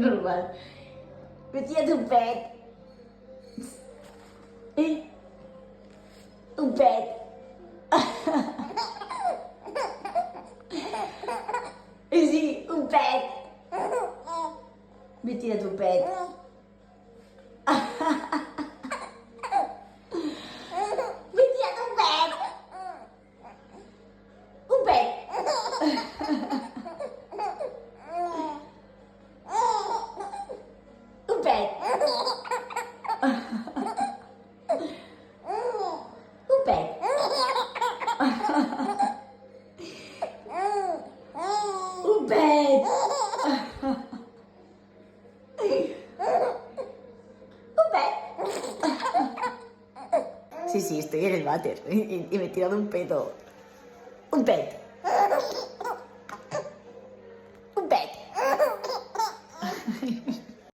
normal. Vestida de un pet. ¿Eh? Un pet. Sí, un pet. Vestida de un pet. Vestida de un pet. Un pet. Un pet. Un pet. Un pet. Un pet. Sí, sí, estoy en el váter y me he tirado un pedo. Un pet. Un pet.